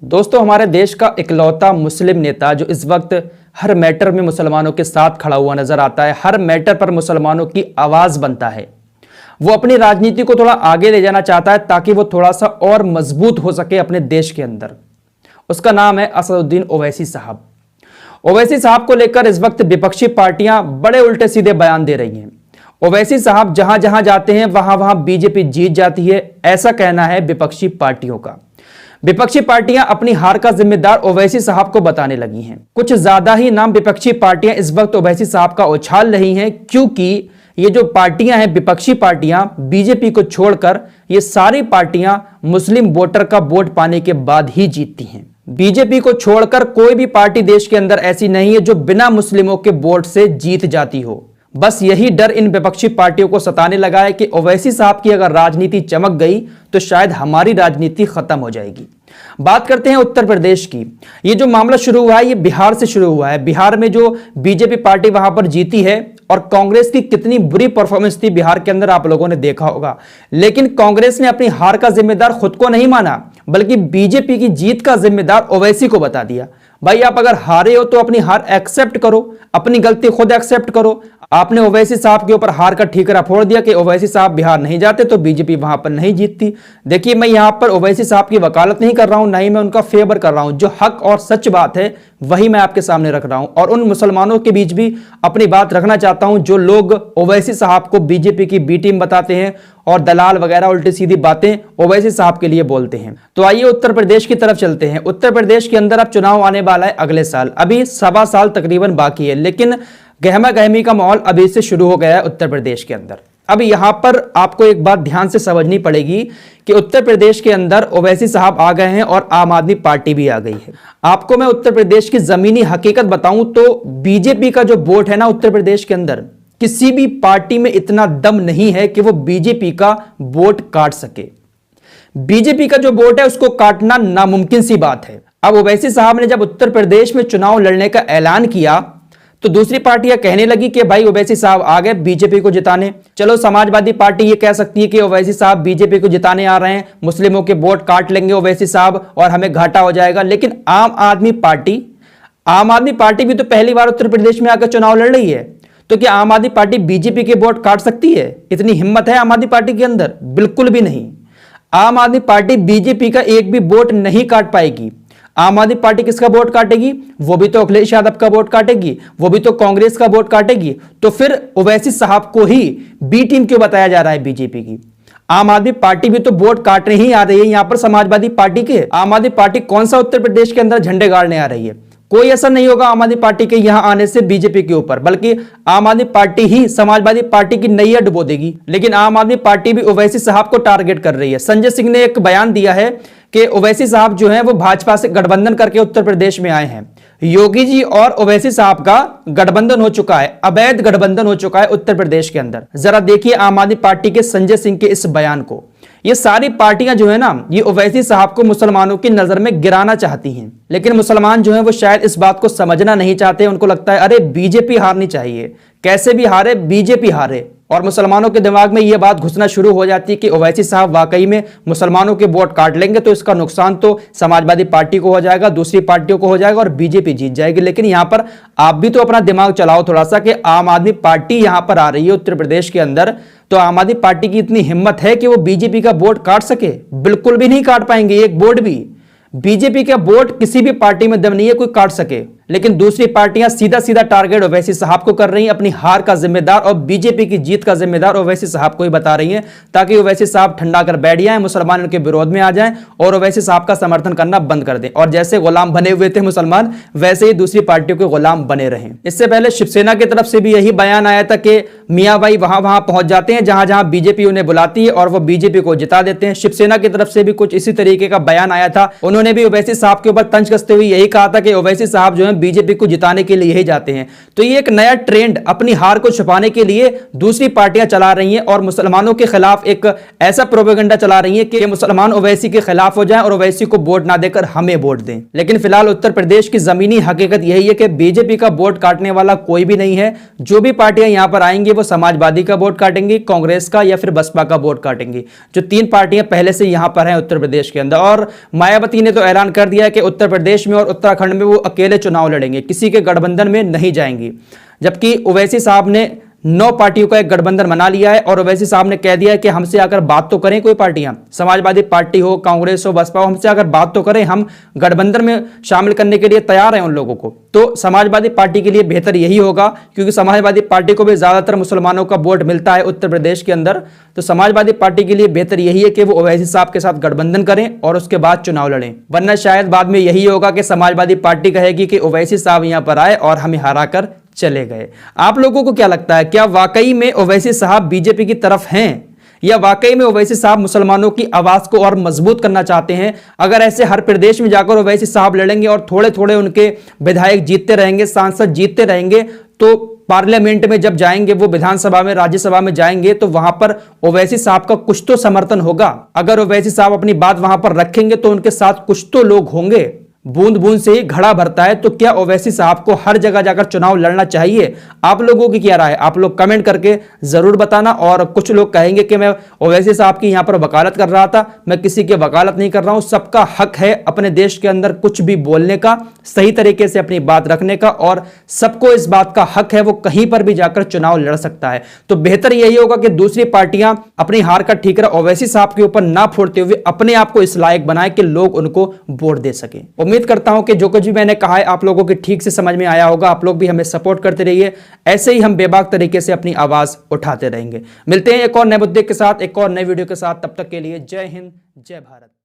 दोस्तों, हमारे देश का इकलौता मुस्लिम नेता जो इस वक्त हर मैटर में मुसलमानों के साथ खड़ा हुआ नजर आता है, हर मैटर पर मुसलमानों की आवाज बनता है, वो अपनी राजनीति को थोड़ा आगे ले जाना चाहता है ताकि वो थोड़ा सा और मजबूत हो सके अपने देश के अंदर। उसका नाम है असदुद्दीन ओवैसी साहब। ओवैसी साहब को लेकर इस वक्त विपक्षी पार्टियां बड़े उल्टे सीधे बयान दे रही हैं। ओवैसी साहब जहां जहां जाते हैं वहां वहां बीजेपी जीत जाती है, ऐसा कहना है विपक्षी पार्टियों का। विपक्षी पार्टियां अपनी हार का जिम्मेदार ओवैसी साहब को बताने लगी हैं। कुछ ज्यादा ही नाम विपक्षी पार्टियां इस वक्त ओवैसी साहब का उछाल रही हैं, क्योंकि ये जो पार्टियां हैं विपक्षी पार्टियां बीजेपी को छोड़कर, ये सारी पार्टियां मुस्लिम वोटर का वोट पाने के बाद ही जीतती हैं। बीजेपी को छोड़कर कोई भी पार्टी देश के अंदर ऐसी नहीं है जो बिना मुस्लिमों के वोट से जीत जाती हो। बस यही डर इन विपक्षी पार्टियों को सताने लगा है कि ओवैसी साहब की अगर राजनीति चमक गई तो शायद हमारी राजनीति खत्म हो जाएगी। बात करते हैं उत्तर प्रदेश की। ये जो मामला शुरू हुआ है ये बिहार से शुरू हुआ है। बिहार में जो बीजेपी पार्टी वहां पर जीती है और कांग्रेस की कितनी बुरी परफॉर्मेंस थी बिहार के अंदर, आप लोगों ने देखा होगा। लेकिन कांग्रेस ने अपनी हार का जिम्मेदार खुद को नहीं माना, बल्कि बीजेपी की जीत का जिम्मेदार ओवैसी को बता दिया। भाई, आप अगर हारे हो तो अपनी हार एक्सेप्ट करो, अपनी गलती खुद एक्सेप्ट करो। आपने ओवैसी साहब के ऊपर हार का ठीकरा फोड़ दिया कि ओवैसी साहब बिहार नहीं जाते तो बीजेपी वहां पर नहीं जीतती। देखिए, मैं यहां पर ओवैसी साहब की वकालत नहीं कर रहा हूं, ना ही मैं उनका फेवर कर रहा हूं। जो हक और सच बात है वही मैं आपके सामने रख रहा हूं, और उन मुसलमानों के बीच भी अपनी बात रखना चाहता हूं जो लोग ओवैसी साहब को बीजेपी की बी टीम बताते हैं और दलाल वगैरह उल्टी सीधी बातें ओवैसी साहब के लिए बोलते हैं। तो आइए उत्तर प्रदेश की तरफ चलते हैं। उत्तर प्रदेश के अंदर अब चुनाव आने वाला है अगले साल, अभी 1.25 साल तकरीबन बाकी है, लेकिन गहमा गहमी का माहौल अभी से शुरू हो गया है उत्तर प्रदेश के अंदर। अब यहां पर आपको एक बात ध्यान से समझनी पड़ेगी कि उत्तर प्रदेश के अंदर ओवैसी साहब आ गए हैं और आम आदमी पार्टी भी आ गई है। आपको मैं उत्तर प्रदेश की जमीनी हकीकत बताऊं तो बीजेपी का जो वोट है ना उत्तर प्रदेश के अंदर, किसी भी पार्टी में इतना दम नहीं है कि वो बीजेपी का वोट काट सके। बीजेपी का जो वोट है उसको काटना नामुमकिन सी बात है। अब ओवैसी साहब ने जब उत्तर प्रदेश में चुनाव लड़ने का ऐलान किया तो दूसरी पार्टियां कहने लगी कि भाई ओवैसी साहब आ गए बीजेपी को जिताने। चलो, समाजवादी पार्टी ये कह सकती है कि ओवैसी साहब बीजेपी को जिताने आ रहे हैं, मुस्लिमों के वोट काट लेंगे ओवैसी साहब और हमें घाटा हो जाएगा। लेकिन आम आदमी पार्टी भी तो पहली बार उत्तर प्रदेश में आकर चुनाव लड़ रही है, तो क्या आम आदमी पार्टी बीजेपी के वोट काट सकती है? इतनी हिम्मत है आम आदमी पार्टी के अंदर? बिल्कुल भी नहीं। आम आदमी पार्टी बीजेपी का एक भी वोट नहीं काट पाएगी। आम आदमी पार्टी किसका वोट काटेगी? वो भी तो अखिलेश यादव का वोट काटेगी, वो भी तो कांग्रेस का वोट काटेगी। तो फिर ओवैसी साहब को ही बी टीम क्यों बताया जा रहा है बीजेपी की? आम आदमी पार्टी भी तो वोट काटने ही आ रही है यहां पर समाजवादी पार्टी के। आम आदमी पार्टी कौन सा उत्तर प्रदेश के अंदर झंडे गाड़ने आ रही है? कोई असर नहीं होगा आम आदमी पार्टी के यहां आने से बीजेपी के ऊपर, बल्कि आम आदमी पार्टी ही समाजवादी पार्टी की नैया डुबो देगी। लेकिन आम आदमी पार्टी भी ओवैसी साहब को टारगेट कर रही है। संजय सिंह ने एक बयान दिया है कि ओवैसी साहब जो हैं वो भाजपा से गठबंधन करके उत्तर प्रदेश में आए हैं। योगी जी और ओवैसी साहब का गठबंधन हो चुका है, अवैध गठबंधन हो चुका है उत्तर प्रदेश के अंदर। जरा देखिए आम आदमी पार्टी के संजय सिंह के इस बयान को। ये सारी पार्टियां जो है ना, ये ओवैसी साहब को मुसलमानों की नजर में गिराना चाहती हैं, लेकिन मुसलमान जो है वो शायद इस बात को समझना नहीं चाहते। उनको लगता है अरे बीजेपी हारनी चाहिए, कैसे भी हारे बीजेपी हारे। और मुसलमानों के दिमाग में यह बात घुसना शुरू हो जाती है कि ओवैसी साहब वाकई में मुसलमानों के वोट काट लेंगे तो इसका नुकसान तो समाजवादी पार्टी को हो जाएगा, दूसरी पार्टियों को हो जाएगा और बीजेपी जीत जाएगी। लेकिन यहां पर आप भी तो अपना दिमाग चलाओ थोड़ा सा कि आम आदमी पार्टी यहां पर आ रही है उत्तर प्रदेश के अंदर, तो आम आदमी पार्टी की इतनी हिम्मत है कि वो बीजेपी का वोट काट सके? बिल्कुल भी नहीं काट पाएंगे एक वोट भी। बीजेपी का वोट किसी भी पार्टी में दम नहीं है कोई काट सके। लेकिन दूसरी पार्टियां सीधा सीधा टारगेट ओवैसी साहब को कर रही हैं। अपनी हार का जिम्मेदार और बीजेपी की जीत का जिम्मेदार ओवैसी साहब को ही बता रही हैं, ताकि ओवैसी साहब ठंडा कर बैठ जाएं, मुसलमान उनके विरोध में आ जाएं और ओवैसी साहब का समर्थन करना बंद कर दें। और जैसे गुलाम बने हुए थे मुसलमान, वैसे ही दूसरी पार्टियों के गुलाम बने रहें। इससे पहले शिवसेना की तरफ से भी यही बयान आया था कि मियां भाई वहां वहां पहुंच जाते हैं जहां जहां बीजेपी उन्हें बुलाती है और वो बीजेपी को जिता देते हैं। शिवसेना की तरफ से भी कुछ इसी तरीके का बयान आया था। उन्होंने भी ओवैसी साहब के ऊपर तंज कसते हुए यही कहा था कि ओवैसी साहब जो है बीजेपी को जिताने के लिए यही जाते हैं। तो ये एक नया ट्रेंड अपनी हार को छुपाने के लिए दूसरी पार्टियां चला रही हैं और मुसलमानों के खिलाफ एक ऐसा प्रोपेगेंडा चला रही हैं कि मुसलमान ओवैसी के खिलाफ हो जाएं और ओवैसी को वोट ना देकर हमें वोट दें। लेकिन फिलहाल उत्तर प्रदेश की जमीनी हकीकत यही है कि बीजेपी का वोट काटने वाला कोई भी नहीं है। जो भी पार्टियां यहां पर आएंगी वो समाजवादी का वोट काटेंगी, कांग्रेस का या फिर बसपा का वोट काटेंगी, जो 3 पार्टियां पहले से यहां पर हैं उत्तर प्रदेश के अंदर। और मायावती ने तो ऐलान कर दिया है कि उत्तर प्रदेश में और उत्तराखंड में वो अकेले चुनाव लड़ेंगे, किसी के गठबंधन में नहीं जाएंगी। जबकि ओवैसी साहब ने 9 पार्टियों का एक गठबंधन बना लिया है और ओवैसी साहब ने कह दिया है कि हमसे आकर बात तो करें कोई पार्टियां, समाजवादी पार्टी हो, कांग्रेस हो, बसपा हो, हमसे आकर बात तो करें, हम गठबंधन में शामिल करने के लिए तैयार हैं उन लोगों को। तो समाजवादी पार्टी के लिए बेहतर यही होगा, क्योंकि समाजवादी पार्टी को भी ज्यादातर मुसलमानों का वोट मिलता है उत्तर प्रदेश के अंदर। तो समाजवादी पार्टी के लिए बेहतर यही है कि वो ओवैसी साहब के साथ गठबंधन करें और उसके बाद चुनाव लड़ें, वरना शायद बाद में यही होगा कि समाजवादी पार्टी कहेगी कि ओवैसी साहब यहां पर आए और हमें हराकर चले गए। आप लोगों को क्या लगता है, क्या वाकई में ओवैसी साहब बीजेपी की तरफ हैं या वाकई में ओवैसी साहब मुसलमानों की आवाज को और मजबूत करना चाहते हैं? अगर ऐसे हर प्रदेश में जाकर ओवैसी साहब लड़ेंगे और थोड़े थोड़े उनके विधायक जीतते रहेंगे, सांसद जीतते रहेंगे, तो पार्लियामेंट में जब जाएंगे, वो विधानसभा में, राज्यसभा में जाएंगे, तो वहां पर ओवैसी साहब का कुछ तो समर्थन होगा। अगर ओवैसी साहब अपनी बात वहां पर रखेंगे तो उनके साथ कुछ तो लोग होंगे। बूंद बूंद से ही घड़ा भरता है, तो क्या ओवैसी साहब को हर जगह जाकर चुनाव लड़ना चाहिए? आप लोगों की क्या राय है? आप लोग कमेंट करके जरूर बताना। और कुछ लोग कहेंगे कि मैं ओवैसी साहब की यहां पर वकालत कर रहा था, मैं किसी की वकालत नहीं कर रहा हूं। सबका हक है अपने देश के अंदर कुछ भी बोलने का, सही तरीके से अपनी बात रखने का, और सबको इस बात का हक है वो कहीं पर भी जाकर चुनाव लड़ सकता है। तो बेहतर यही होगा कि दूसरी पार्टियां अपनी हार का ठीकरा ओवैसी साहब के ऊपर ना फोड़ते हुए अपने आप को इस लायक बनाए कि लोग उनको वोट दे सके। उम्मीद करता हूं कि जो कुछ भी मैंने कहा है आप लोगों के ठीक से समझ में आया होगा। आप लोग भी हमें सपोर्ट करते रहिए, ऐसे ही हम बेबाक तरीके से अपनी आवाज उठाते रहेंगे। मिलते हैं एक और नए मुद्दे के साथ, एक और नए वीडियो के साथ। तब तक के लिए जय हिंद, जय भारत।